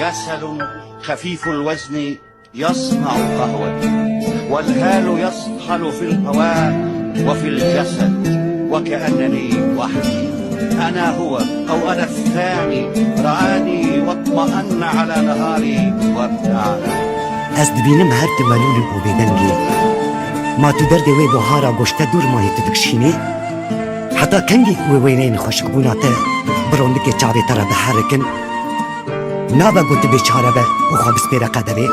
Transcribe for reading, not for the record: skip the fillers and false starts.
كسل خفيف الوزن يصنع قهوة، والهال يصحل في الهواء وفي الجسد، وكأنني وحدي. أنا هو أو أنا الثاني، رآني واطمأن على نهاري وابتعد. از دبینم هر تمالول او بدنگی ما تو درد وی بهارا گشته دور ماهی تدکشینی حتی کنگی او وینین خوشک بوناته برونده که چاوی تره بحرکن نابا گوت بیچاره به او خواب سپیره قدره